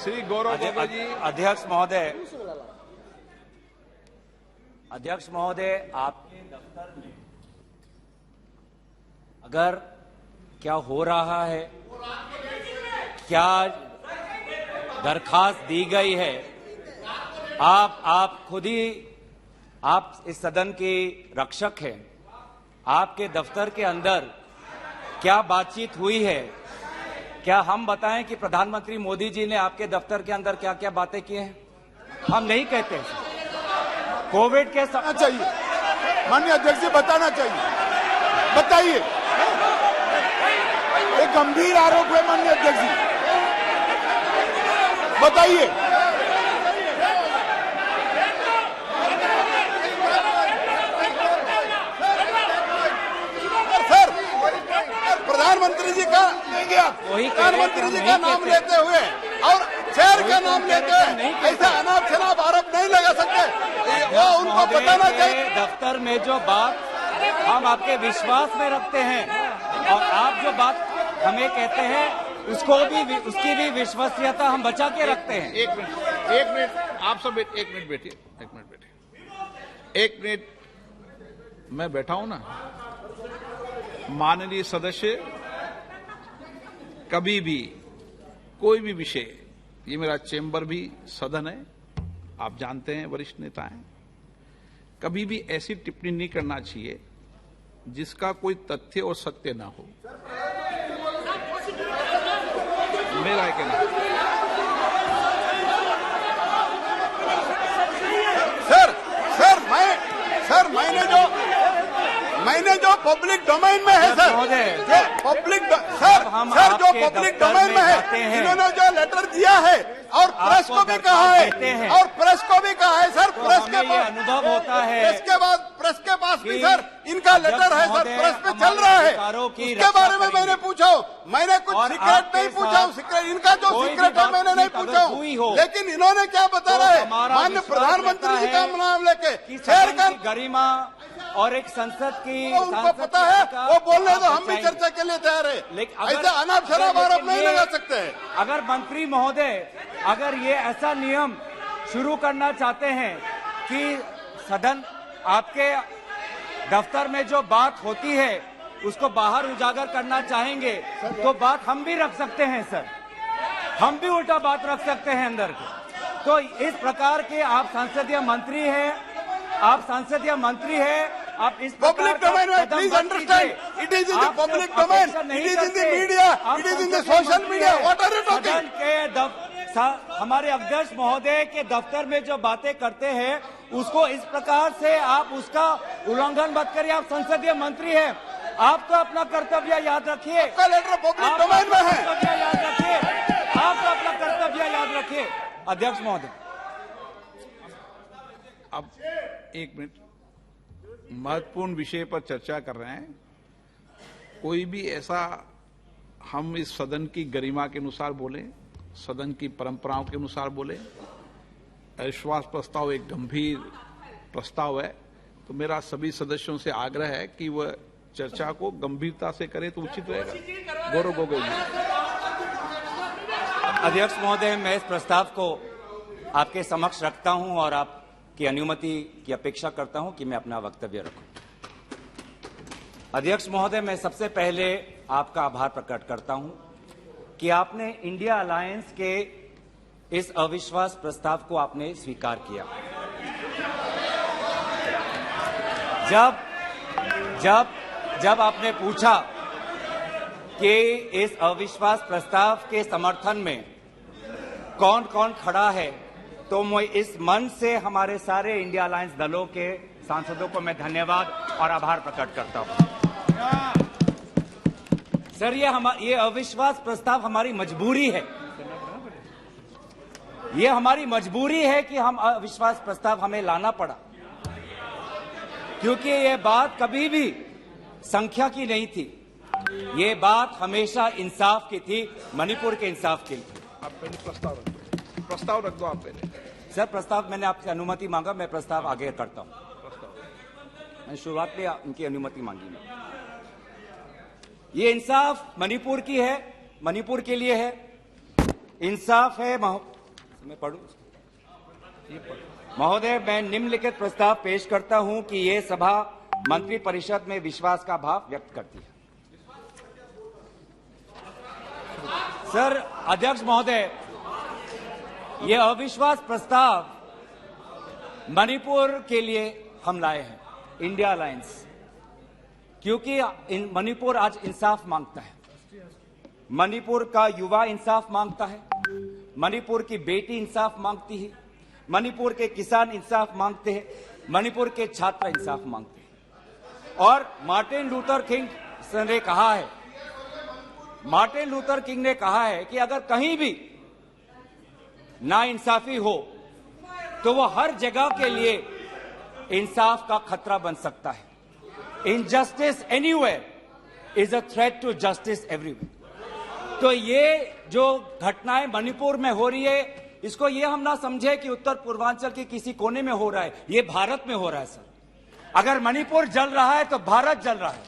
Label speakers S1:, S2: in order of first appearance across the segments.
S1: श्री गौरव गोगोई जी।
S2: अध्यक्ष महोदय, आपके दफ्तर में अगर क्या हो रहा है, क्या दरखास्त दी गई है, आप खुद ही, आप इस सदन के रक्षक हैं, आपके दफ्तर के अंदर क्या बातचीत हुई है? क्या हम बताएं कि प्रधानमंत्री मोदी जी ने आपके दफ्तर के अंदर क्या क्या बातें की हैं? हम नहीं कहते। कोविड के
S3: चाहिए माननीय अध्यक्ष जी, बताना चाहिए, बताइए। एक गंभीर आरोप है माननीय अध्यक्ष जी, बताइए। सर, प्रधानमंत्री जी का लेंगे आप, प्रधानमंत्री जी का नाम लेते हुए और शहर का नाम लेते हुए ऐसा अनाप शनाप आरोप नहीं लगा सकते। वो उनको बताना चाहिए।
S2: दफ्तर में जो बात हम आपके विश्वास में रखते हैं और आप जो बात हमें कहते हैं उसकी भी विश्वसनीयता हम बचा के रखते हैं।
S1: एक मिनट, आप सब एक मिनट बैठिए, एक मिनट मैं बैठा हूं ना। माननीय सदस्य, कभी भी कोई भी विषय, ये मेरा चेंबर भी सदन है, आप जानते हैं, वरिष्ठ नेता हैं, कभी भी ऐसी टिप्पणी नहीं करना चाहिए जिसका कोई तथ्य और सत्य ना हो। मेरा कहना
S3: मैंने जो पब्लिक डोमेन में है सर, पब्लिक जो पब्लिक डोमेन में है, इन्होंने जो लेटर दिया है और प्रेस को भी कहा है, सर, प्रेस के पास
S2: अनुभव होता है,
S3: प्रेस के पास भी सर इनका लेटर है सर, प्रेस पे चल रहा है। उसके बारे में मैंने पूछा, मैंने कुछ सीक्रेट नहीं पूछा, इनका जो सीक्रेट है मैंने नहीं पूछा, लेकिन इन्होंने क्या बता रहे हैं माननीय प्रधानमंत्री जी का नाम लेके शहर का
S2: गरिमा और एक संसद की,
S3: उनको पता है, वो बोलने तो हम भी चर्चा के लिए तैयार है, लेकिन ऐसा अनाप शनाप आरोप नहीं लगा सकते हैं।
S2: अगर मंत्री महोदय, अगर ये ऐसा नियम शुरू करना चाहते हैं कि सदन, आपके दफ्तर में जो बात होती है उसको बाहर उजागर करना चाहेंगे तो बात हम भी रख सकते हैं सर, हम भी उल्टा बात रख सकते हैं अंदर के। तो इस प्रकार के आप संसदीय मंत्री हैं, आप इस
S3: पब्लिक डोमेन में, please understand, it is in the public domain, it is in the media, it is in the social media, what are you talking?
S2: हमारे अध्यक्ष महोदय के दफ्तर में जो बातें करते हैं उसको इस प्रकार से आप उसका उल्लंघन मत करिए। आप संसदीय मंत्री हैं, आप तो अपना कर्तव्य याद रखिए।
S3: आपका लेटर पब्लिक डोमेन में है,
S2: याद रखिए, आप तो अपना कर्तव्य याद रखिए। अध्यक्ष महोदय,
S1: अब एक मिनट, महत्वपूर्ण विषय पर चर्चा कर रहे हैं। कोई भी ऐसा, हम इस सदन की गरिमा के अनुसार बोले, सदन की परंपराओं के अनुसार बोले। अविश्वास प्रस्ताव एक गंभीर प्रस्ताव है, तो मेरा सभी सदस्यों से आग्रह है कि वह चर्चा को गंभीरता से करें तो उचित रहेगा। गौरव गोगोई जी।
S2: अध्यक्ष महोदय, मैं इस प्रस्ताव को आपके समक्ष रखता हूं और आपकी अनुमति की अपेक्षा करता हूं कि मैं अपना वक्तव्य रखूं। अध्यक्ष महोदय, मैं सबसे पहले आपका आभार प्रकट करता हूं कि आपने इंडिया अलायंस के इस अविश्वास प्रस्ताव को आपने स्वीकार किया। जब आपने पूछा कि इस अविश्वास प्रस्ताव के समर्थन में कौन कौन खड़ा है, तो मैं इस मंच से हमारे सारे इंडिया अलायंस दलों के सांसदों को मैं धन्यवाद और आभार प्रकट करता हूं। सर, ये अविश्वास प्रस्ताव हमारी मजबूरी है, ये हमारी मजबूरी है कि हम अविश्वास प्रस्ताव हमें लाना पड़ा, क्योंकि ये बात कभी भी संख्या की नहीं थी, ये बात हमेशा इंसाफ की थी, मणिपुर के इंसाफ की।
S1: आप पहले प्रस्ताव रख दो आप पहले।
S2: सर, प्रस्ताव मैंने आपसे अनुमति मांगा, मैं प्रस्ताव आगे करता हूं। मैं शुरुआत में उनकी अनुमति मांगी। ये इंसाफ मणिपुर की है, मणिपुर के लिए है, इंसाफ है मैं पढ़ूं? महोदय, मैं निम्नलिखित प्रस्ताव पेश करता हूं कि ये सभा मंत्रिपरिषद में विश्वास का भाव व्यक्त करती है। सर अध्यक्ष महोदय, ये अविश्वास प्रस्ताव मणिपुर के लिए हम लाए हैं, इंडिया अलायंस, क्योंकि मणिपुर आज इंसाफ मांगता है। मणिपुर का युवा इंसाफ मांगता है, मणिपुर की बेटी इंसाफ मांगती है, मणिपुर के किसान इंसाफ मांगते हैं, मणिपुर के छात्र इंसाफ मांगते हैं। और मार्टिन लूथर किंग ने कहा है, मार्टिन लूथर किंग ने कहा है कि अगर कहीं भी नाइंसाफी हो तो वो हर जगह के लिए इंसाफ का खतरा बन सकता है। Injustice anywhere is a threat to justice everywhere. तो ये जो घटनाएं मणिपुर में हो रही है, इसको ये हम ना समझे कि उत्तर पूर्वांचल के किसी कोने में हो रहा है, ये भारत में हो रहा है सर। अगर मणिपुर जल रहा है तो भारत जल रहा है।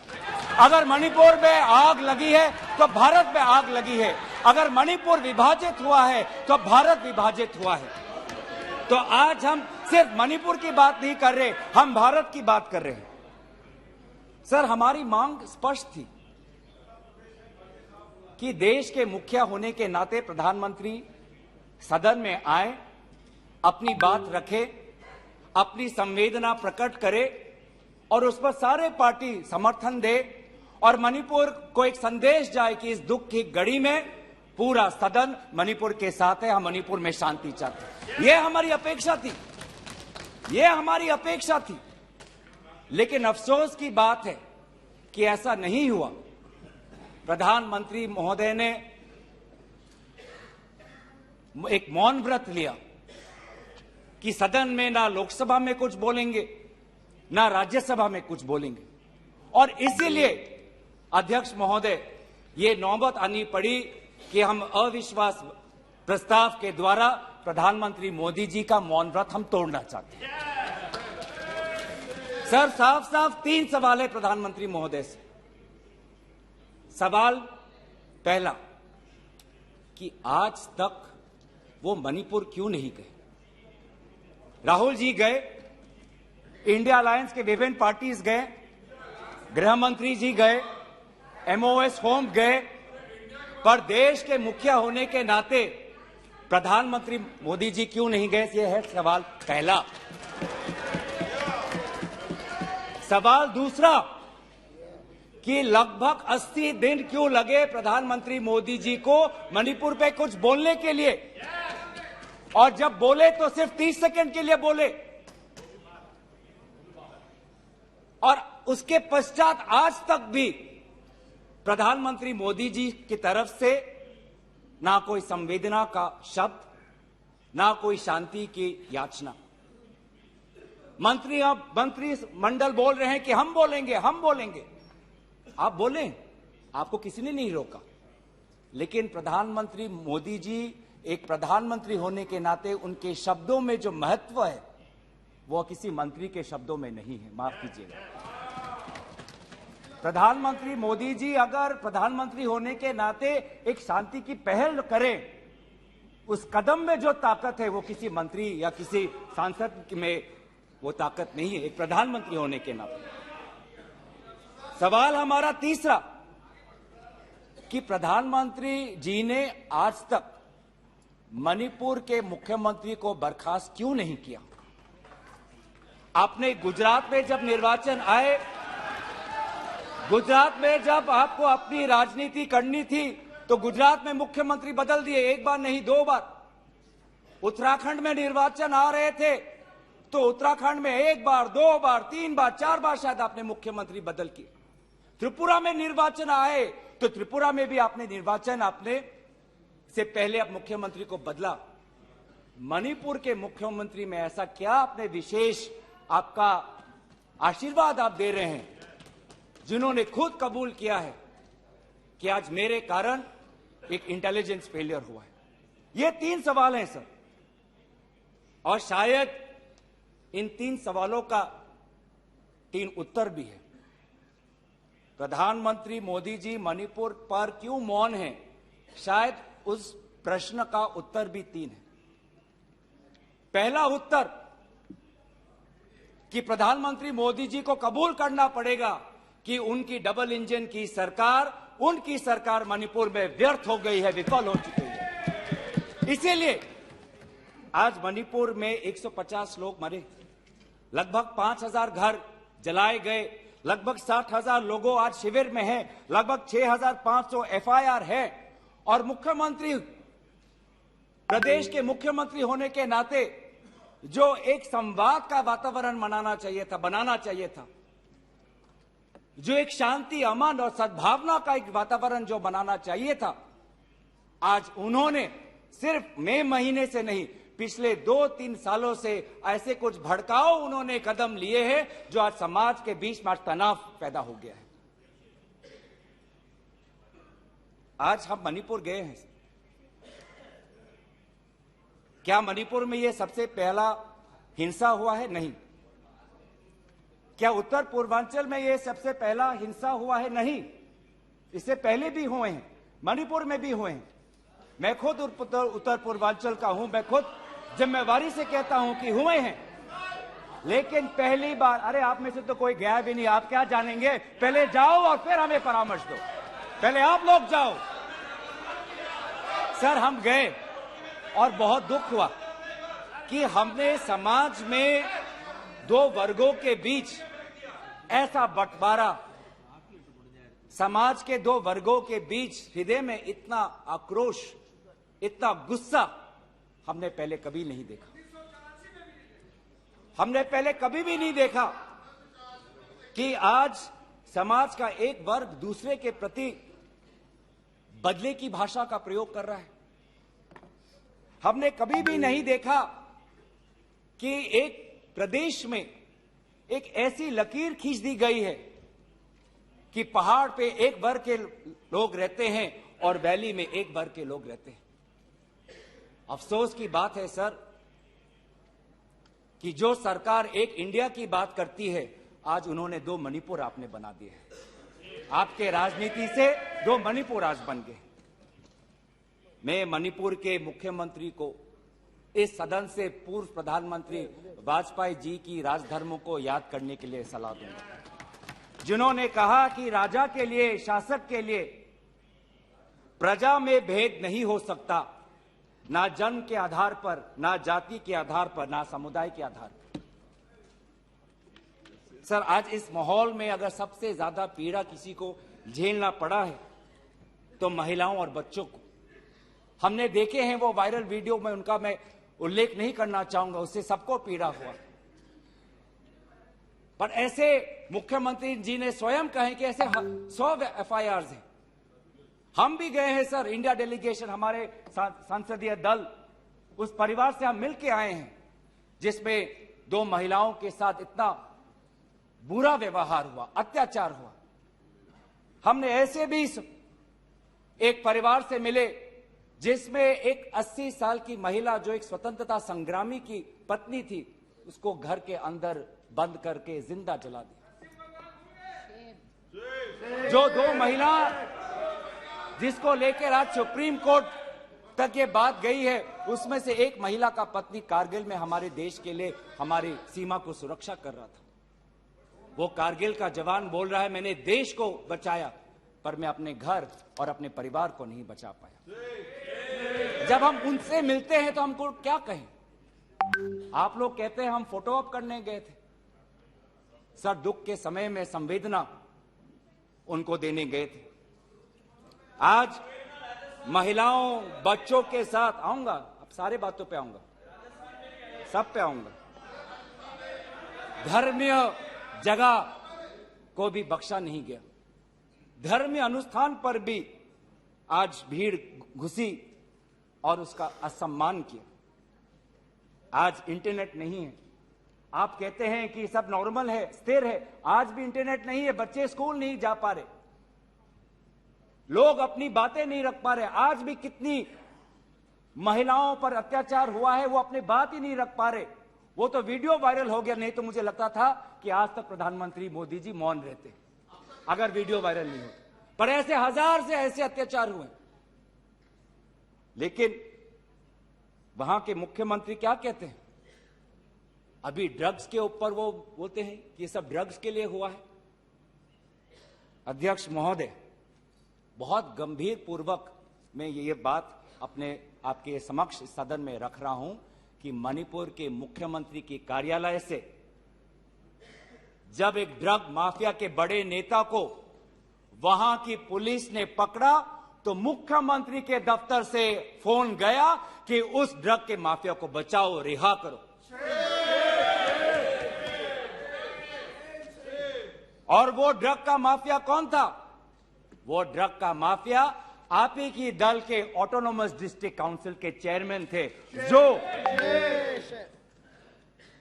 S2: अगर मणिपुर में आग लगी है तो भारत में आग लगी है। अगर मणिपुर विभाजित हुआ है तो भारत विभाजित हुआ है। तो आज हम सिर्फ मणिपुर की बात नहीं कर रहे, हम भारत की बात कर रहे हैं। सर हमारी मांग स्पष्ट थी कि देश के मुखिया होने के नाते प्रधानमंत्री सदन में आए, अपनी बात रखे, अपनी संवेदना प्रकट करे और उस पर सारे पार्टी समर्थन दे और मणिपुर को एक संदेश जाए कि इस दुख की घड़ी में पूरा सदन मणिपुर के साथ है, हम मणिपुर में शांति चाहते हैं। यह हमारी अपेक्षा थी, यह हमारी अपेक्षा थी। लेकिन अफसोस की बात है कि ऐसा नहीं हुआ। प्रधानमंत्री महोदय ने एक मौन व्रत लिया कि सदन में ना लोकसभा में कुछ बोलेंगे ना राज्यसभा में कुछ बोलेंगे। और इसीलिए अध्यक्ष महोदय, ये नौबत आनी पड़ी कि हम अविश्वास प्रस्ताव के द्वारा प्रधानमंत्री मोदी जी का मौन व्रत हम तोड़ना चाहते हैं। सर साफ साफ 3 सवाल है प्रधानमंत्री महोदय से। सवाल पहला कि आज तक वो मणिपुर क्यों नहीं गए? राहुल जी गए, इंडिया अलायंस के विभिन्न पार्टीज गए, गृह मंत्री जी गए, एमओएस होम गए, पर देश के मुखिया होने के नाते प्रधानमंत्री मोदी जी क्यों नहीं गए? यह है सवाल पहला। सवाल दूसरा कि लगभग 80 दिन क्यों लगे प्रधानमंत्री मोदी जी को मणिपुर पे कुछ बोलने के लिए, और जब बोले तो सिर्फ 30 सेकंड के लिए बोले, और उसके पश्चात आज तक भी प्रधानमंत्री मोदी जी की तरफ से ना कोई संवेदना का शब्द, ना कोई शांति की याचना। मंत्री मंडल बोल रहे हैं कि हम बोलेंगे, हम बोलेंगे। आप बोलें, आपको किसी ने नहीं रोका। लेकिन प्रधानमंत्री मोदी जी एक प्रधानमंत्री होने के नाते उनके शब्दों में जो महत्व है वो किसी मंत्री के शब्दों में नहीं है। माफ कीजिएगा। प्रधानमंत्री मोदी जी अगर प्रधानमंत्री होने के नाते एक शांति की पहल करें, उस कदम में जो ताकत है वो किसी मंत्री या किसी सांसद में वो ताकत नहीं है, एक प्रधानमंत्री होने के नाते। सवाल हमारा तीसरा कि प्रधानमंत्री जी ने आज तक मणिपुर के मुख्यमंत्री को बर्खास्त क्यों नहीं किया? आपने गुजरात में जब निर्वाचन आए, गुजरात में जब आपको अपनी राजनीति करनी थी तो गुजरात में मुख्यमंत्री बदल दिए, एक बार नहीं 2 बार। उत्तराखंड में निर्वाचन आ रहे थे तो उत्तराखंड में 1 बार, 2 बार, 3 बार, 4 बार शायद आपने मुख्यमंत्री बदल किए। त्रिपुरा में निर्वाचन आए तो त्रिपुरा में भी आपने निर्वाचन आपने से पहले आप मुख्यमंत्री को बदला। मणिपुर के मुख्यमंत्री में ऐसा क्या आपने विशेष, आपका आशीर्वाद आप दे रहे हैं, जिन्होंने खुद कबूल किया है कि आज मेरे कारण एक इंटेलिजेंस फेलियर हुआ है? ये 3 सवाल हैं सर, और शायद इन 3 सवालों का 3 उत्तर भी है। प्रधानमंत्री मोदी जी मणिपुर पर क्यों मौन हैं? शायद उस प्रश्न का उत्तर भी 3 है। पहला उत्तर कि प्रधानमंत्री मोदी जी को कबूल करना पड़ेगा कि उनकी डबल इंजन की सरकार, उनकी सरकार मणिपुर में व्यर्थ हो गई है, विफल हो चुकी है। इसीलिए आज मणिपुर में 150 लोग मरे, लगभग 5000 घर जलाए गए, लगभग 60,000 लोगों आज शिविर में हैं, लगभग 6,500 FIR है। और मुख्यमंत्री, प्रदेश के मुख्यमंत्री होने के नाते जो एक संवाद का वातावरण बनाना चाहिए था, जो एक शांति, अमन और सद्भावना का एक वातावरण जो बनाना चाहिए था, आज उन्होंने सिर्फ मई महीने से नहीं, पिछले 2-3 सालों से ऐसे कुछ भड़काऊ उन्होंने कदम लिए हैं जो आज समाज के बीच में तनाव पैदा हो गया है। आज हम मणिपुर गए हैं, क्या मणिपुर में यह सबसे पहला हिंसा हुआ है? नहीं। क्या उत्तर पूर्वांचल में यह सबसे पहला हिंसा हुआ है? नहीं। इससे पहले भी हुए हैं, मणिपुर में भी हुए हैं। मैं खुद उत्तर पूर्वांचल का हूं, मैं खुद जिम्मेवारी से कहता हूं कि हुए हैं, लेकिन पहली बार, अरे आप में से तो कोई गया भी नहीं, आप क्या जानेंगे? पहले जाओ और फिर हमें परामर्श दो, पहले आप लोग जाओ। सर, हम गए और बहुत दुख हुआ कि हमने समाज में दो वर्गों के बीच ऐसा बंटवारा, समाज के दो वर्गों के बीच हृदय में इतना आक्रोश, इतना गुस्सा हमने पहले कभी नहीं देखा। हमने पहले कभी भी नहीं देखा कि आज समाज का एक वर्ग दूसरे के प्रति बदले की भाषा का प्रयोग कर रहा है। हमने कभी भी नहीं देखा कि एक प्रदेश में एक ऐसी लकीर खींच दी गई है कि पहाड़ पे एक वर्ग के लोग रहते हैं और वैली में एक वर्ग के लोग रहते हैं। अफसोस की बात है सर कि जो सरकार एक इंडिया की बात करती है, आज उन्होंने दो मणिपुर आपने बना दिए हैं। आपके राजनीति से दो मणिपुर आज बन गए। मैं मणिपुर के मुख्यमंत्री को, इस सदन से पूर्व प्रधानमंत्री वाजपेयी जी की राजधर्मों को याद करने के लिए सलाह दूंगा, जिन्होंने कहा कि राजा के लिए, शासक के लिए प्रजा में भेद नहीं हो सकता, ना जन्म के आधार पर, ना जाति के आधार पर, ना समुदाय के आधार पर। सर, आज इस माहौल में अगर सबसे ज्यादा पीड़ा किसी को झेलना पड़ा है तो महिलाओं और बच्चों को। हमने देखे हैं वो वायरल वीडियो में, उनका मैं उल्लेख नहीं करना चाहूंगा, उससे सबको पीड़ा हुआ। पर ऐसे मुख्यमंत्री जी ने स्वयं कहे कि ऐसे 100 FIRs हैं। हम भी गए हैं सर, इंडिया डेलीगेशन, हमारे संसदीय दल, उस परिवार से हम मिलके आए हैं जिसमें 2 महिलाओं के साथ इतना बुरा व्यवहार हुआ, अत्याचार हुआ। हमने ऐसे भी एक परिवार से मिले जिसमें एक 80 साल की महिला, जो एक स्वतंत्रता संग्रामी की पत्नी थी, उसको घर के अंदर बंद करके जिंदा जला दिया। जो 2 महिला जिसको लेकर आज सुप्रीम कोर्ट तक ये बात गई है, उसमें से एक महिला का पति कारगिल में हमारे देश के लिए हमारी सीमा को सुरक्षा कर रहा था। वो कारगिल का जवान बोल रहा है, मैंने देश को बचाया, पर मैं अपने घर और अपने परिवार को नहीं बचा पाया। जब हम उनसे मिलते हैं तो हमको क्या कहें? आप लोग कहते हैं हम फोटो ऑप करने गए थे। सर, दुख के समय में संवेदना उनको देने गए थे। आज महिलाओं, बच्चों के साथ आऊंगा, अब सारे बातों पे आऊंगा, सब पे आऊंगा। धर्मीय जगह को भी बख्शा नहीं गया। धर्मीय अनुष्ठान पर भी आज भीड़ घुसी और उसका असम्मान किया। आज इंटरनेट नहीं है। आप कहते हैं कि सब नॉर्मल है, स्थिर है, आज भी इंटरनेट नहीं है, बच्चे स्कूल नहीं जा पा रहे, लोग अपनी बातें नहीं रख पा रहे। आज भी कितनी महिलाओं पर अत्याचार हुआ है, वो अपनी बात ही नहीं रख पा रहे। वो तो वीडियो वायरल हो गया, नहीं तो मुझे लगता था कि आज तक प्रधानमंत्री मोदी जी मौन रहते अगर वीडियो वायरल नहीं होता। पर ऐसे हजार से ऐसे अत्याचार हुए, लेकिन वहां के मुख्यमंत्री क्या कहते हैं? अभी ड्रग्स के ऊपर वो बोलते हैं कि ये सब ड्रग्स के लिए हुआ है। अध्यक्ष महोदय, बहुत गंभीर पूर्वक मैं ये बात आपके समक्ष सदन में रख रहा हूं कि मणिपुर के मुख्यमंत्री के कार्यालय से जब एक ड्रग माफिया के बड़े नेता को वहां की पुलिस ने पकड़ा तो मुख्यमंत्री के दफ्तर से फोन गया कि उस ड्रग के माफिया को बचाओ, रिहा करो। और वो ड्रग का माफिया कौन था? वो ड्रग का माफिया आप ही की दल के ऑटोनोमस डिस्ट्रिक्ट काउंसिल के चेयरमैन थे, जो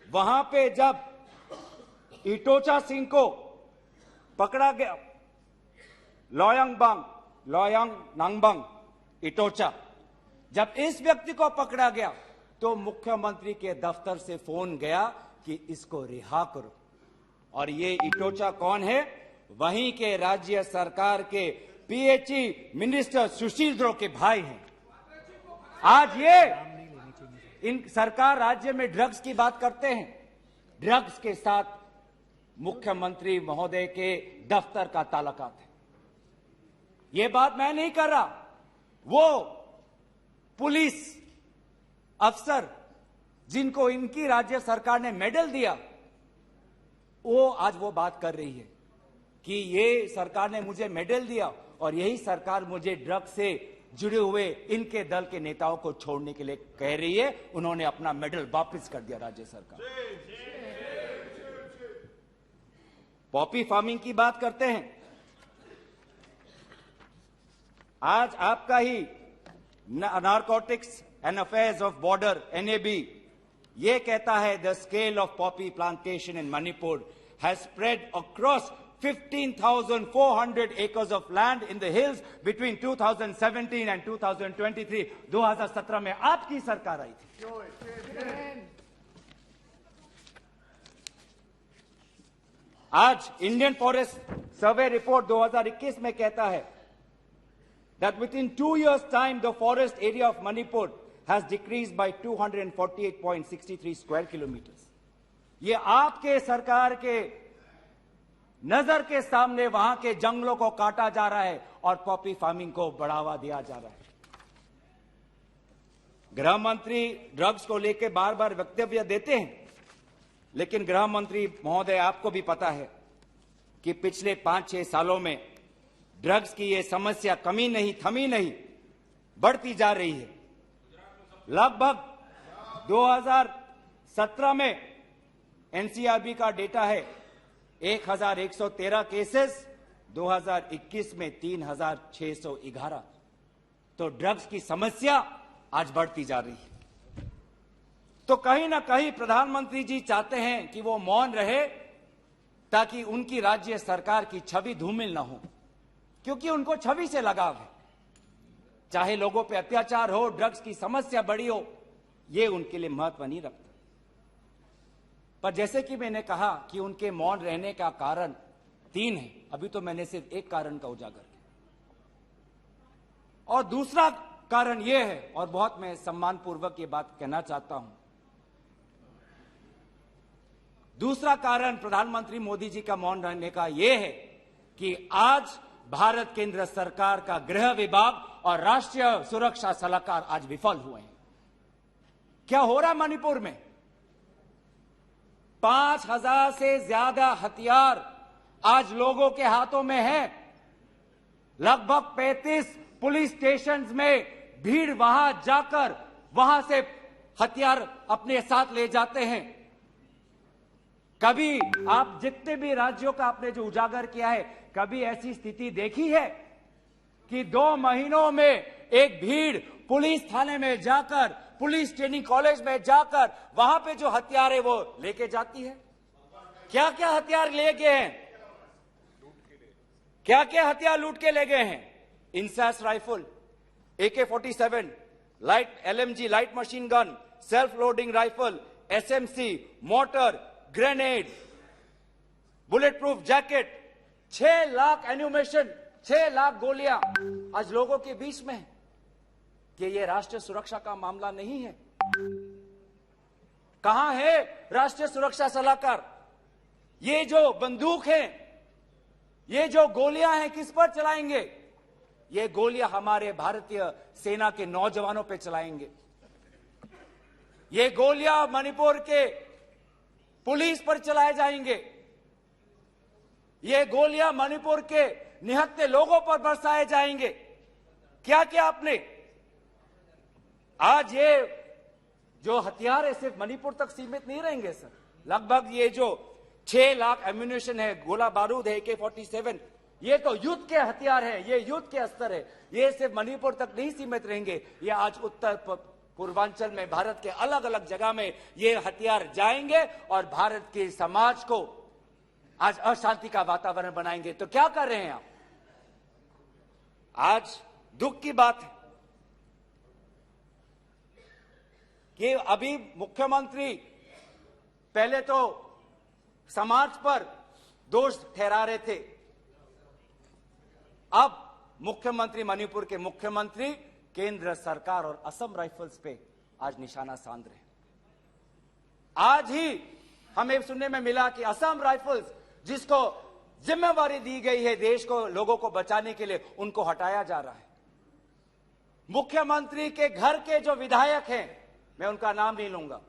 S2: वहां पे जब इटोचा सिंह को पकड़ा गया, लोयांग नांगबंग इटोचा, जब इस व्यक्ति को पकड़ा गया तो मुख्यमंत्री के दफ्तर से फोन गया कि इसको रिहा करो। और ये इटोचा कौन है? वहीं के राज्य सरकार के पीएचई मिनिस्टर सुशील द्रो के भाई हैं। आज ये इन सरकार राज्य में ड्रग्स की बात करते हैं, ड्रग्स के साथ मुख्यमंत्री महोदय के दफ्तर का ताल्लुकात है। ये बात मैं नहीं कर रहा, वो पुलिस अफसर जिनको इनकी राज्य सरकार ने मेडल दिया, वो आज वो बात कर रही है कि ये सरकार ने मुझे मेडल दिया और यही सरकार मुझे ड्रग्स से जुड़े हुए इनके दल के नेताओं को छोड़ने के लिए कह रही है। उन्होंने अपना मेडल वापस कर दिया राज्य सरकार। पॉपी फार्मिंग की बात करते हैं। आज आपका ही narcotics and affairs of border NAB ये कहता है the scale of poppy plantation in Manipur has spread across 15,400 acres of land in the hills between 2017 and 2023। 2017 में आपकी सरकार आई थी। आज इंडियन फॉरेस्ट सर्वे रिपोर्ट 2021 में कहता है that within 2 years time the forest area of Manipur has decreased by 248.63 square kilometers। ये आपके सरकार के नजर के सामने वहां के जंगलों को काटा जा रहा है और पॉपी फार्मिंग को बढ़ावा दिया जा रहा है। गृह मंत्री ड्रग्स को लेकर बार बार वक्तव्य देते हैं, लेकिन गृह मंत्री महोदय आपको भी पता है कि पिछले 5-6 सालों में ड्रग्स की ये समस्या कमी नहीं, थमी नहीं, बढ़ती जा रही है। लगभग 2017 में एनसीआरबी का डेटा है 1113 केसेस, 2021 में 3611। तो ड्रग्स की समस्या आज बढ़ती जा रही है। तो कहीं ना कहीं प्रधानमंत्री जी चाहते हैं कि वो मौन रहे ताकि उनकी राज्य सरकार की छवि धूमिल ना हो, क्योंकि उनको छवि से लगाव है। चाहे लोगों पे अत्याचार हो, ड्रग्स की समस्या बड़ी हो, ये उनके लिए महत्व नहीं रखता। पर जैसे कि मैंने कहा कि उनके मौन रहने का कारण 3 है, अभी तो मैंने सिर्फ एक कारण का उजागर किया। और दूसरा कारण यह है, और बहुत मैं सम्मानपूर्वक ये बात कहना चाहता हूं, दूसरा कारण प्रधानमंत्री मोदी जी का मौन रहने का यह है कि आज भारत केंद्र सरकार का गृह विभाग और राष्ट्रीय सुरक्षा सलाहकार आज विफल हुए हैं। क्या हो रहा मणिपुर में? 5000 से ज्यादा हथियार आज लोगों के हाथों में हैं। लगभग 35 पुलिस स्टेशंस में भीड़ वहां जाकर वहां से हथियार अपने साथ ले जाते हैं। कभी आप जितने भी राज्यों का आपने जो उजागर किया है, कभी ऐसी स्थिति देखी है कि 2 महीनों में एक भीड़ पुलिस थाने में जाकर, पुलिस ट्रेनिंग कॉलेज में जाकर वहां पे जो हथियार है वो लेके जाती है? क्या क्या हथियार ले गए हैं? क्या क्या हथियार लूट के ले गए हैं? INSAS rifle, AK-47, light LMG light machine gun, self loading rifle, SMC, motor, grenade, bullet proof jacket, 6 lakh ammunition, 6 lakh गोलियां आज लोगों के बीच में है। कि ये राष्ट्रीय सुरक्षा का मामला नहीं है? कहां है राष्ट्रीय सुरक्षा सलाहकार? ये जो बंदूक है, ये जो गोलियां हैं, किस पर चलाएंगे? ये गोलियां हमारे भारतीय सेना के नौजवानों पे चलाएंगे। ये गोलियां मणिपुर के पुलिस पर चलाए जाएंगे। ये गोलियां मणिपुर के निहत्थे लोगों पर बरसाए जाएंगे। क्या क्या आपने आज ये जो हथियार है सिर्फ मणिपुर तक सीमित नहीं रहेंगे सर। लगभग ये जो 6 लाख एम्यूनिशन है, गोला बारूद है, AK-47, ये तो युद्ध के हथियार है, ये युद्ध के अस्त्र है। ये सिर्फ मणिपुर तक नहीं सीमित रहेंगे, ये आज उत्तर पूर्वांचल में भारत के अलग अलग जगह में ये हथियार जाएंगे और भारत के समाज को आज अशांति का वातावरण बनाएंगे। तो क्या कर रहे हैं आप? आज दुख की बात है कि अभी मुख्यमंत्री पहले तो समाज पर दोष ठहरा रहे थे, अब मुख्यमंत्री, मणिपुर के मुख्यमंत्री केंद्र सरकार और असम राइफल्स पे आज निशाना साध रहे हैं। आज ही हमें सुनने में मिला कि असम राइफल्स, जिसको जिम्मेवारी दी गई है देश को, लोगों को बचाने के लिए, उनको हटाया जा रहा है। मुख्यमंत्री के घर के जो विधायक हैं, मैं उनका नाम नहीं लूंगा,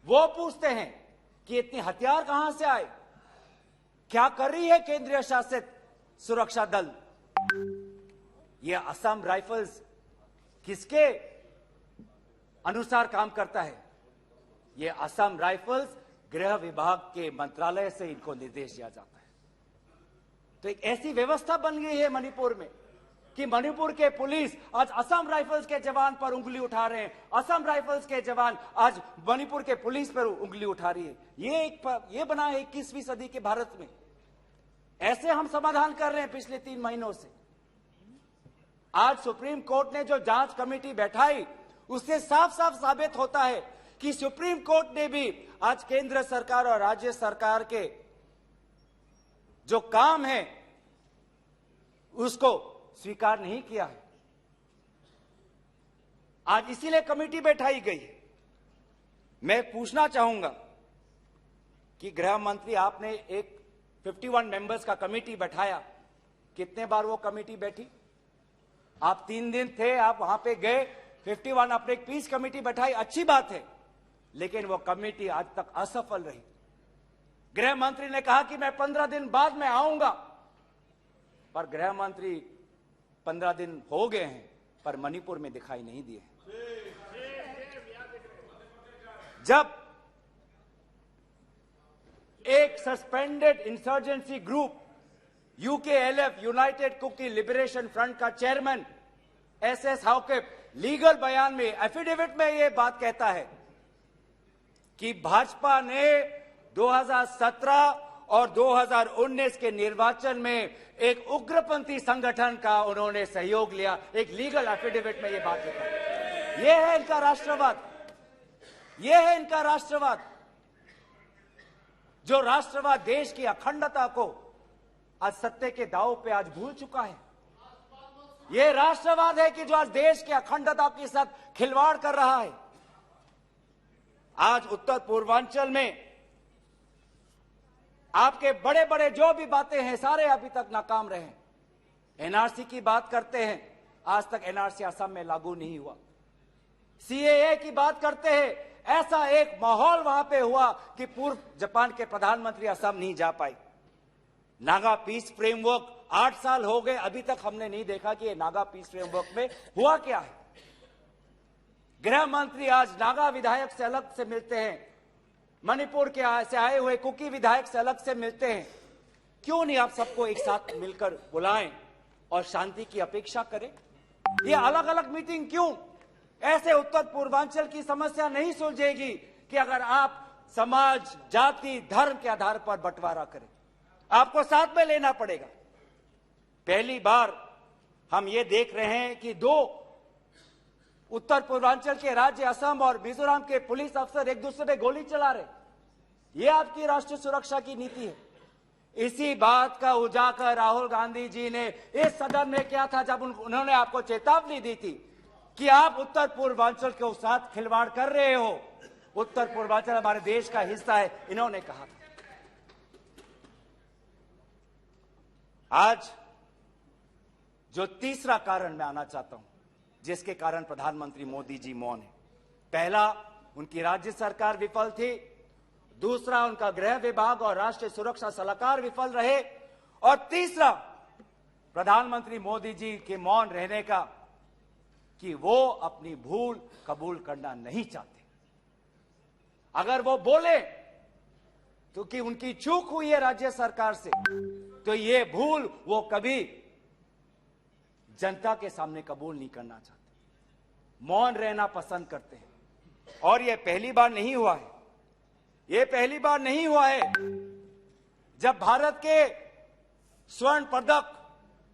S2: वो पूछते हैं कि इतने हथियार कहां से आए, क्या कर रही है केंद्रीय शासित सुरक्षा दल? ये असम राइफल्स किसके अनुसार काम करता है? ये असम राइफल्स गृह विभाग के मंत्रालय से इनको निर्देश दिया जाता है। तो एक ऐसी व्यवस्था बन गई है मणिपुर में कि मणिपुर के पुलिस आज असम राइफल्स के जवान पर उंगली उठा रहे हैं, असम राइफल्स के जवान आज मणिपुर के पुलिस पर उंगली उठा रही है। ये बना है 21वीं सदी के भारत में। ऐसे हम समाधान कर रहे हैं पिछले 3 महीनों से। आज सुप्रीम कोर्ट ने जो जांच कमेटी बैठाई, उससे साफ साफ साबित होता है कि सुप्रीम कोर्ट ने भी आज केंद्र सरकार और राज्य सरकार के जो काम है उसको स्वीकार नहीं किया है। आज इसीलिए कमेटी बैठाई गई है। मैं पूछना चाहूंगा कि गृह मंत्री, आपने एक 51 मेंबर्स का कमेटी बैठाया, कितने बार वो कमेटी बैठी? आप 3 दिन थे, आप वहां पे गए, 51 आपने एक पीस कमेटी बैठाई, अच्छी बात है, लेकिन वो कमेटी आज तक असफल रही। गृह मंत्री ने कहा कि मैं 15 दिन बाद में आऊंगा, पर गृह मंत्री 15 दिन हो गए हैं पर मणिपुर में दिखाई नहीं दिए। जब एक suspended insurgency group UKLF, united Kuki liberation front का चेयरमैन SS हाउकेप लीगल बयान में, एफिडेविट में यह बात कहता है कि भाजपा ने 2017 और 2019 के निर्वाचन में एक उग्रपंथी संगठन का उन्होंने सहयोग लिया, एक लीगल एफिडेविट में यह बात लिखा है। यह है इनका राष्ट्रवाद, यह है इनका राष्ट्रवाद, जो राष्ट्रवाद देश की अखंडता को आज सत्य के दांव पे आज भूल चुका है। यह राष्ट्रवाद है कि जो आज देश की अखंडता के साथ खिलवाड़ कर रहा है। आज उत्तर पूर्वांचल में आपके बड़े बड़े जो भी बातें हैं सारे अभी तक नाकाम रहे हैं। NRC की बात करते हैं, आज तक NRC असम में लागू नहीं हुआ। CAA की बात करते हैं, ऐसा एक माहौल वहां पे हुआ कि पूर्व जापान के प्रधानमंत्री असम नहीं जा पाए। नागा पीस फ्रेमवर्क 8 साल हो गए, अभी तक हमने नहीं देखा कि ये नागा पीस फ्रेमवर्क में हुआ क्या है। गृह मंत्री आज नागा विधायक से अलग से मिलते हैं, मणिपुर के से आए हुए कुकी विधायक से अलग से मिलते हैं। क्यों नहीं आप सबको एक साथ मिलकर बुलाएं और शांति की अपेक्षा करें? ये अलग अलग मीटिंग क्यों? ऐसे उत्तर पूर्वांचल की समस्या नहीं सुलझेगी कि अगर आप समाज, जाति, धर्म के आधार पर बंटवारा करें। आपको साथ में लेना पड़ेगा। पहली बार हम ये देख रहे हैं कि 2 उत्तर पूर्वांचल के राज्य असम और मिजोरम के पुलिस अफसर एक दूसरे पे गोली चला रहे। ये आपकी राष्ट्रीय सुरक्षा की नीति है। इसी बात का उजागर राहुल गांधी जी ने इस सदन में किया था जब उन्होंने आपको चेतावनी दी थी कि आप उत्तर पूर्वांचल के साथ खिलवाड़ कर रहे हो उत्तर पूर्वांचल हमारे देश का हिस्सा है, इन्होंने कहा था। आज जो तीसरा कारण मैं आना चाहता हूं, जिसके कारण प्रधानमंत्री मोदी जी मौन है। पहला, उनकी राज्य सरकार विफल थी। दूसरा, उनका गृह विभाग और राष्ट्रीय सुरक्षा सलाहकार विफल रहे। और तीसरा, प्रधानमंत्री मोदी जी के मौन रहने का कि वो अपनी भूल कबूल करना नहीं चाहते। अगर वो बोले तो कि उनकी चूक हुई है राज्य सरकार से, तो ये भूल वो कभी जनता के सामने कबूल नहीं करना चाहते, मौन रहना पसंद करते हैं। और ये पहली बार नहीं हुआ है, ये पहली बार नहीं हुआ है जब भारत के स्वर्ण पदक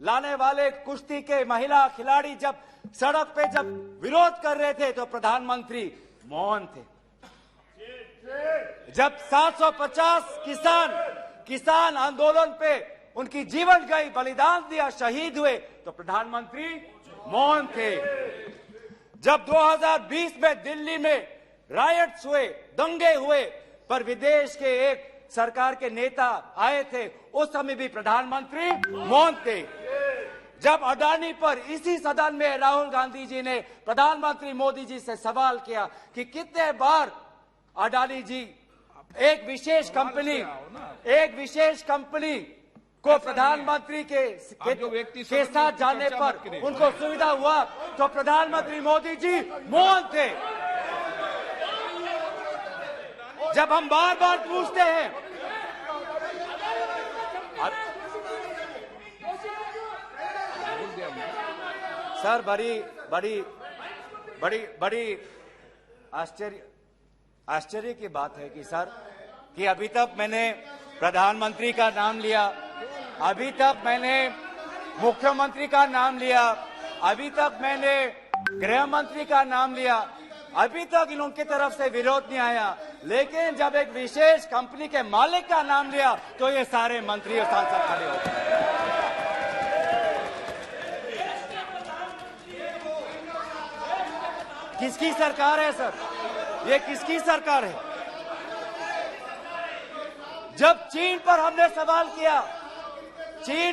S2: लाने वाले कुश्ती के महिला खिलाड़ी जब सड़क पे जब विरोध कर रहे थे तो प्रधानमंत्री मौन थे। जब 750 किसान आंदोलन पे उनकी जीवन गई, बलिदान दिया, शहीद हुए, तो प्रधानमंत्री मौन थे। जब 2020 में दिल्ली में रायट्स हुए, दंगे हुए, पर विदेश के एक सरकार के नेता आए थे, उस समय भी प्रधानमंत्री मौन थे। जब अडानी पर इसी सदन में राहुल गांधी जी ने प्रधानमंत्री मोदी जी से सवाल किया कि कितने बार अडानी जी एक विशेष कंपनी को प्रधानमंत्री के साथ जाने पर उनको सुविधा हुआ, तो प्रधानमंत्री मोदी जी मौन थे। जब हम बार बार पूछते हैं, सर बड़ी आश्चर्य की बात है कि सर कि अभी तक मैंने प्रधानमंत्री का नाम लिया, अभी तक मैंने मुख्यमंत्री का नाम लिया, अभी तक मैंने गृह मंत्री का नाम लिया, अभी तक इनकी तरफ से विरोध नहीं आया, लेकिन जब एक विशेष कंपनी के मालिक का नाम लिया तो ये सारे मंत्री और सांसद खड़े हो गए। किसकी सरकार है सर? ये किसकी सरकार है? जब चीन पर हमने सवाल किया, चीन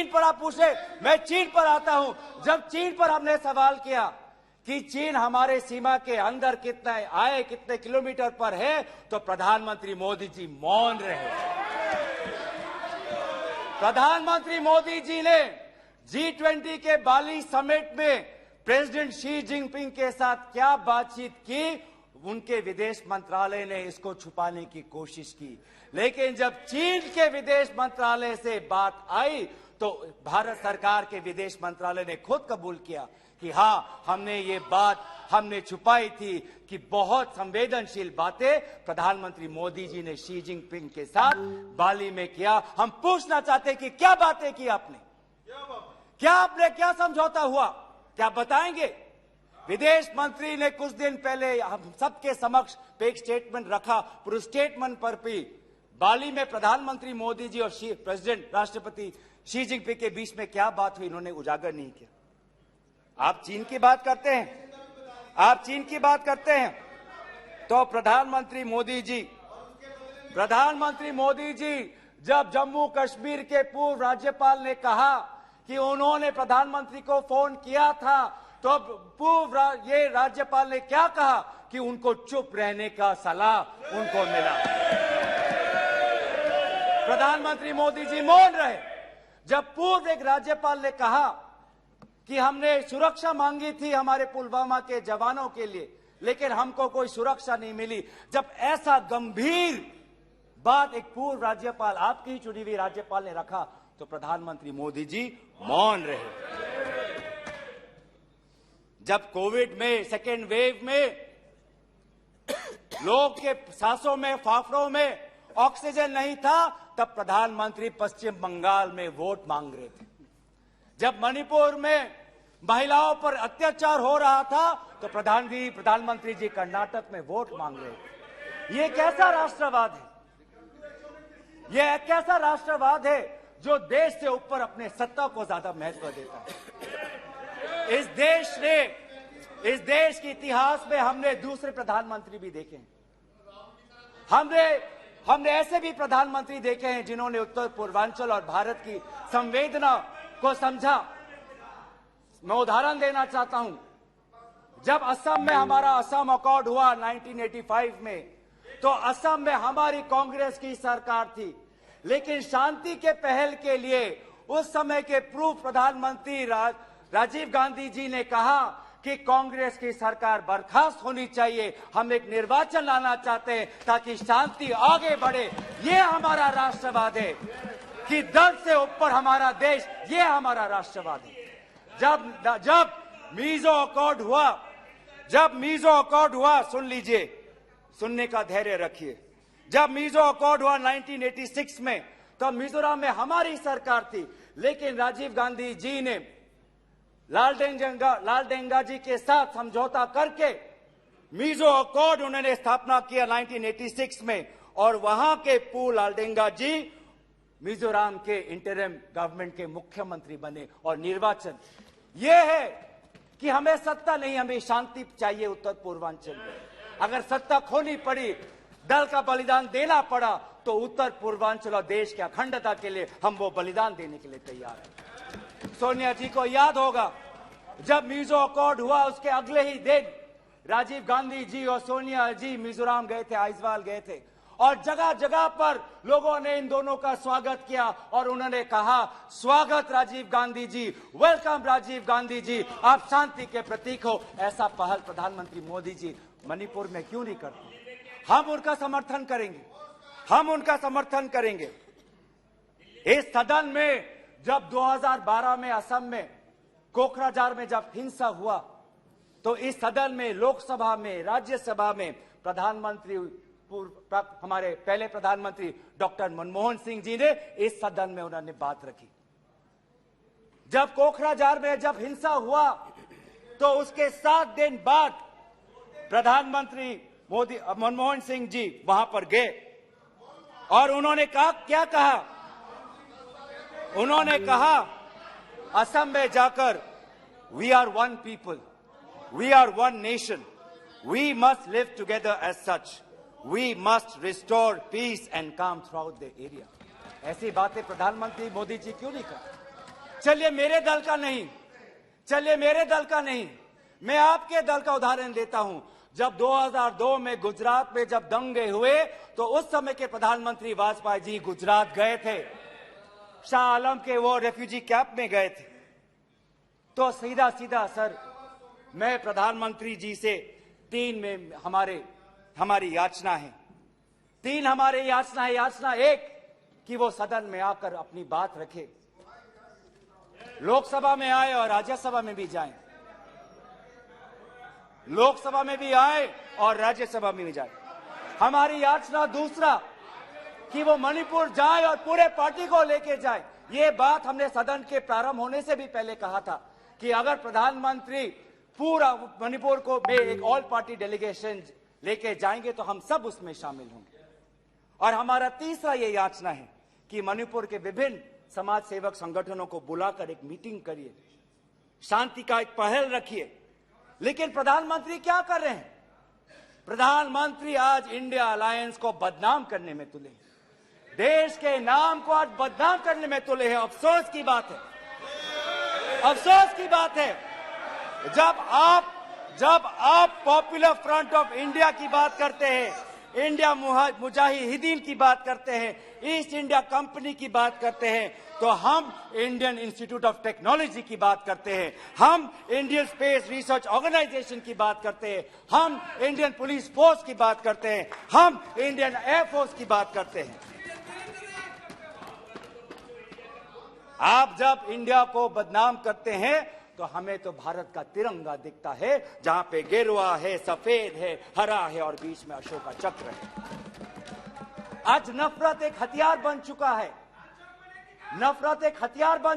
S2: पर आप पूछे, मैं चीन पर आता हूं, जब चीन पर हमने सवाल किया कि चीन हमारे सीमा के अंदर कितने किलोमीटर पर है, तो प्रधानमंत्री मोदी जी मौन रहे। प्रधानमंत्री मोदी जी ने G20 के बाली समिट में प्रेसिडेंट शी जिनपिंग के साथ क्या बातचीत की, उनके विदेश मंत्रालय ने इसको छुपाने की कोशिश की, लेकिन जब चीन के विदेश मंत्रालय से बात आई तो भारत सरकार के विदेश मंत्रालय ने खुद कबूल किया कि हाँ, हमने ये बात छुपाई थी कि बहुत संवेदनशील बातें प्रधानमंत्री मोदी जी ने शी जिनपिंग के साथ बाली में किया। हम पूछना चाहते कि क्या बातें की आपने, क्या समझौता हुआ, क्या बताएंगे? विदेश मंत्री ने कुछ दिन पहले हम सबके समक्ष एक स्टेटमेंट रखा, पर उस स्टेटमेंट पर भी बाली में प्रधानमंत्री मोदी जी और प्रेसिडेंट राष्ट्रपति शी जिनपिंग के बीच में क्या बात हुई, इन्होंने उजागर नहीं किया। आप चीन की बात करते हैं, तो प्रधानमंत्री मोदी जी जब जम्मू कश्मीर के पूर्व राज्यपाल ने कहा कि उन्होंने प्रधानमंत्री को फोन किया था, तो पूर्व ये राज्यपाल ने क्या कहा कि उनको चुप रहने का सलाह उनको मिला। प्रधानमंत्री मोदी जी मौन रहे। जब पूर्व एक राज्यपाल ने कहा कि हमने सुरक्षा मांगी थी हमारे पुलवामा के जवानों के लिए, लेकिन हमको कोई सुरक्षा नहीं मिली, जब ऐसा गंभीर बात एक पूर्व राज्यपाल, आपकी ही चुनी हुई राज्यपाल ने रखा, तो प्रधानमंत्री मोदी जी मौन रहे। जब कोविड में सेकेंड वेव में लोग के सांसों में, फाफड़ों में ऑक्सीजन नहीं था, तब प्रधानमंत्री पश्चिम बंगाल में वोट मांग रहे थे। जब मणिपुर में महिलाओं पर अत्याचार हो रहा था, तो प्रधानमंत्री जी कर्नाटक में वोट मांग रहे थे। ये कैसा राष्ट्रवाद है? यह कैसा राष्ट्रवाद है जो देश से ऊपर अपने सत्ता को ज्यादा महत्व देता है? इस देश ने इस देश के इतिहास में हमने दूसरे प्रधानमंत्री भी देखे हैं। हमने ऐसे भी प्रधानमंत्री देखे हैं जिन्होंने उत्तर पूर्वांचल और भारत की संवेदना को समझा। मैं उदाहरण देना चाहता हूं, जब असम में हमारा असम अकॉर्ड हुआ 1985 में, तो असम में हमारी कांग्रेस की सरकार थी, लेकिन शांति के पहल के लिए उस समय के पूर्व प्रधानमंत्री राजीव गांधी जी ने कहा कि कांग्रेस की सरकार बर्खास्त होनी चाहिए, हम एक निर्वाचन लाना चाहते हैं ताकि शांति आगे बढ़े। ये हमारा राष्ट्रवाद है कि दल से ऊपर हमारा देश, ये हमारा राष्ट्रवाद है। जब मीजो अकॉर्ड हुआ, सुन लीजिए, सुनने का धैर्य रखिए। जब मीजो अकॉर्ड हुआ 1986 में, तो मिजोरम में हमारी सरकार थी, लेकिन राजीव गांधी जी ने लालडेंगा जी के साथ समझौता करके मीजो अकॉर्ड उन्होंने स्थापना किया 1986 में, और वहां के पू लालडेंगा जी मिजोरम के इंटरिम गवर्नमेंट के मुख्यमंत्री बने। और निर्वाचन यह है कि हमें सत्ता नहीं, हमें शांति चाहिए उत्तर पूर्वांचल में। अगर सत्ता खोनी पड़ी, दल का बलिदान देना पड़ा, तो उत्तर पूर्वांचल और देश की अखंडता के लिए हम वो बलिदान देने के लिए तैयार हैं। सोनिया जी को याद होगा, जब मीजो अकॉर्ड हुआ उसके अगले ही दिन राजीव गांधी जी और सोनिया जी मिजोरम गए थे, आइजवाल गए थे, और जगह जगह पर लोगों ने इन दोनों का स्वागत किया और उन्होंने कहा, स्वागत राजीव गांधी जी, वेलकम राजीव गांधी जी, आप शांति के प्रतीक हो। ऐसा पहल प्रधानमंत्री मोदी जी मणिपुर में क्यों नहीं करते? हम उनका समर्थन करेंगे। इस सदन में जब 2012 में असम में कोकराझार में जब हिंसा हुआ, तो इस सदन में, लोकसभा में, राज्यसभा में हमारे पहले प्रधानमंत्री डॉक्टर मनमोहन सिंह जी ने इस सदन में उन्होंने बात रखी। जब कोकराझार में जब हिंसा हुआ, तो उसके 7 दिन बाद प्रधानमंत्री मनमोहन सिंह जी वहां पर गए और उन्होंने क्या कहा? उन्होंने कहा असम में जाकर, we are one people, we are one nation, we must live together as such, we must restore peace and calm throughout the area. ऐसी बातें प्रधानमंत्री मोदी जी क्यों नहीं करते? चलिए मेरे दल का नहीं, मैं आपके दल का उदाहरण देता हूं। जब 2002 में गुजरात में जब दंगे हुए, तो उस समय के प्रधानमंत्री वाजपेयी जी गुजरात गए थे, शाह आलम के वो रेफ्यूजी कैंप में गए थे। तो सीधा सर, मैं प्रधानमंत्री जी से 3 में हमारी याचना है। 3 हमारे याचना है। याचना 1 कि वो सदन में आकर अपनी बात रखे, लोकसभा में आए और राज्यसभा में भी जाएं, लोकसभा में भी आए और राज्यसभा में भी जाए। हमारी याचना दूसरा कि वो मणिपुर जाए और पूरे पार्टी को लेके जाए। ये बात हमने सदन के प्रारंभ होने से भी पहले कहा था कि अगर प्रधानमंत्री पूरा मणिपुर को एक ऑल पार्टी डेलीगेशन लेके जाएंगे तो हम सब उसमें शामिल होंगे। और हमारा तीसरा ये याचना है कि मणिपुर के विभिन्न समाज सेवक संगठनों को बुलाकर एक मीटिंग करिए, शांति का एक पहल रखिए। लेकिन प्रधानमंत्री क्या कर रहे हैं? प्रधानमंत्री आज इंडिया अलायंस को बदनाम करने में तुले हैं, देश के नाम को आज बदनाम करने में तुले हैं। अफसोस की बात है, जब आप पॉपुलर फ्रंट ऑफ इंडिया की बात करते हैं, इंडिया मुजाहिदीन की बात करते हैं, ईस्ट इंडिया कंपनी की बात करते हैं, तो हम इंडियन इंस्टीट्यूट ऑफ टेक्नोलॉजी की बात करते हैं, हम इंडियन स्पेस रिसर्च ऑर्गेनाइजेशन की बात करते हैं, हम इंडियन पुलिस फोर्स की बात करते हैं, हम इंडियन एयरफोर्स की बात करते हैं। आप जब इंडिया को बदनाम करते हैं तो हमें तो भारत का तिरंगा दिखता है, जहां पे गेरुआ है, सफेद है, हरा है और बीच में अशोक का चक्र है। आज नफरत एक हथियार बन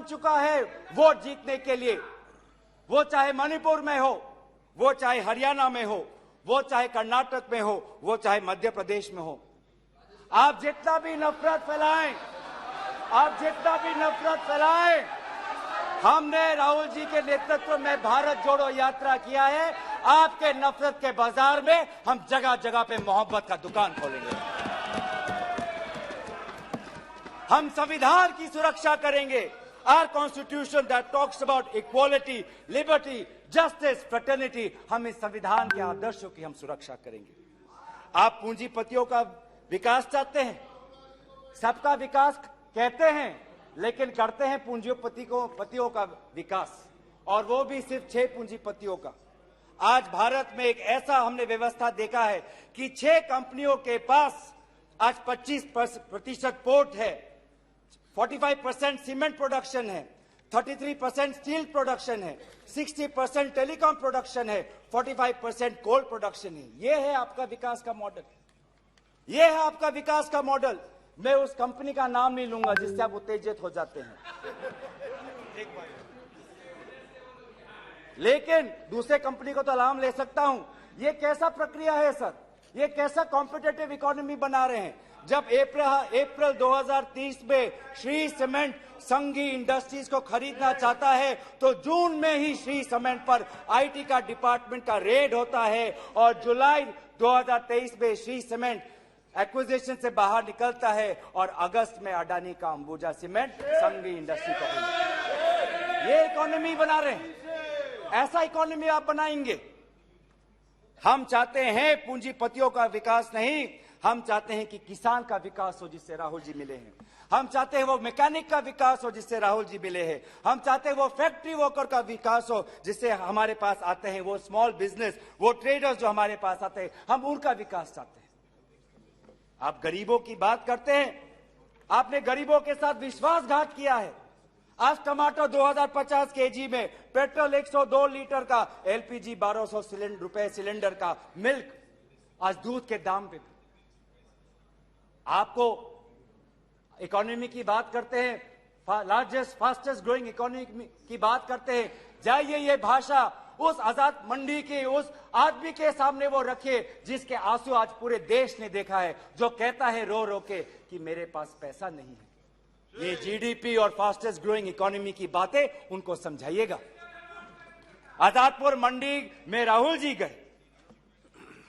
S2: चुका है वोट जीतने के लिए। वो चाहे मणिपुर में हो, वो चाहे हरियाणा में हो, वो चाहे कर्नाटक में हो, वो चाहे मध्य प्रदेश में हो। आप जितना भी नफरत फैलाएं, हमने राहुल जी के नेतृत्व में भारत जोड़ो यात्रा किया है। आपके नफरत के बाजार में हम जगह जगह पे मोहब्बत का दुकान खोलेंगे। हम संविधान की सुरक्षा करेंगे। Our constitution that talks about equality, liberty, justice, fraternity, हम इस संविधान के आदर्शों की हम सुरक्षा करेंगे। आप पूंजीपतियों का विकास चाहते हैं, सबका विकास कहते हैं, लेकिन करते हैं पूंजीपतियों का विकास, और वो भी सिर्फ 6 पूंजीपतियों का। आज भारत में एक ऐसा हमने व्यवस्था देखा है कि 6 कंपनियों के पास आज 25% पोर्ट है, 45% सीमेंट प्रोडक्शन है, 33% स्टील प्रोडक्शन है, 60% टेलीकॉम प्रोडक्शन है, 45% कोल प्रोडक्शन है। यह है आपका विकास का मॉडल, यह है आपका विकास का मॉडल। मैं उस कंपनी का नाम नहीं लूंगा जिससे आप उत्तेजित हो जाते हैं, लेकिन दूसरे कंपनी को तो नाम ले सकता हूं। यह कैसा प्रक्रिया है सर? ये कैसा कॉम्पिटेटिव इकोनॉमी बना रहे हैं? जब अप्रैल 2030 में श्री सीमेंट संघी इंडस्ट्रीज को खरीदना चाहता है, तो जून में ही श्री सीमेंट पर आईटी का डिपार्टमेंट का रेड होता है, और जुलाई 2023 में श्री सीमेंट एक्विजिशन से बाहर निकलता है, और अगस्त में अडानी का अंबुजा सीमेंट संघी इंडस्ट्री को खरीदता है। ये इकोनॉमी बना रहे हैं, ऐसा इकोनॉमी आप बनाएंगे? हम चाहते हैं पूंजीपतियों का विकास नहीं, हम चाहते हैं कि किसान का विकास हो जिससे राहुल जी मिले हैं। हम चाहते हैं वो मैकेनिक का विकास हो जिससे राहुल जी मिले हैं। हम चाहते हैं वो फैक्ट्री वर्कर का विकास हो जिससे हमारे पास आते हैं वो स्मॉल बिजनेस, वो ट्रेडर्स जो हमारे पास आते हैं, हम उनका विकास चाहते हैं। आप गरीबों की बात करते हैं, आपने गरीबों के साथ विश्वासघात किया है। आज टमाटर 2050 केजी में, पेट्रोल 102 लीटर का, एलपीजी 1200 रुपए सिलेंडर का, मिल्क आज दूध के दाम पे। आपको इकोनॉमी की बात करते हैं, लार्जेस्ट फास्टेस्ट ग्रोइंग इकोनॉमी की बात करते हैं, जाइए ये भाषा उस आजाद मंडी के उस आदमी के सामने वो रखिए जिसके आंसू आज पूरे देश ने देखा है, जो कहता है रो रो के कि मेरे पास पैसा नहीं है। ये जीडीपी और फास्टेस्ट ग्रोइंग इकोनॉमी की बातें उनको समझाइएगा। आजादपुर मंडी में राहुल जी गए,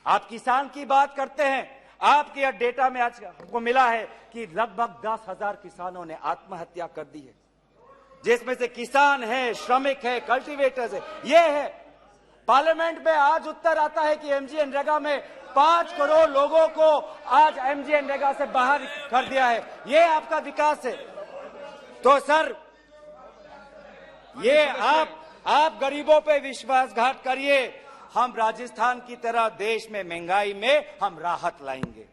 S2: आप किसान की बात करते हैं, आपके डेटा में आज हमको मिला है कि लगभग 10,000 किसानों ने आत्महत्या कर दी है, जिसमें से किसान है, श्रमिक है, कल्टीवेटर्स है। ये है पार्लियामेंट में आज उत्तर आता है कि एमजीएनरेगा में 5 करोड़ लोगों को आज एमजीएनरेगा से बाहर कर दिया है। ये आपका विकास है? तो सर ये आप गरीबों पे विश्वासघात करिए, हम राजस्थान की तरह देश में महंगाई में हम राहत लाएंगे।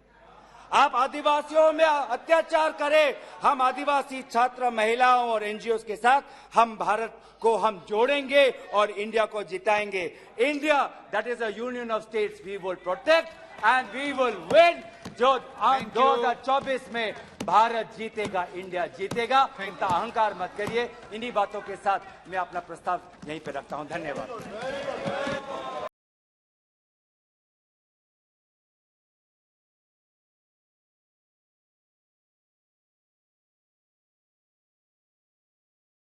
S2: आप आदिवासियों में अत्याचार करें, हम आदिवासी छात्र, महिलाओं और एनजीओ के साथ हम भारत को हम जोड़ेंगे और इंडिया को जिताएंगे। India that is a union of states we will protect and we will win. जो 2024 में भारत जीतेगा, इंडिया जीतेगा। इतना अहंकार मत करिए। इन्हीं बातों के साथ मैं अपना प्रस्ताव यहीं पे रखता हूं। धन्यवाद।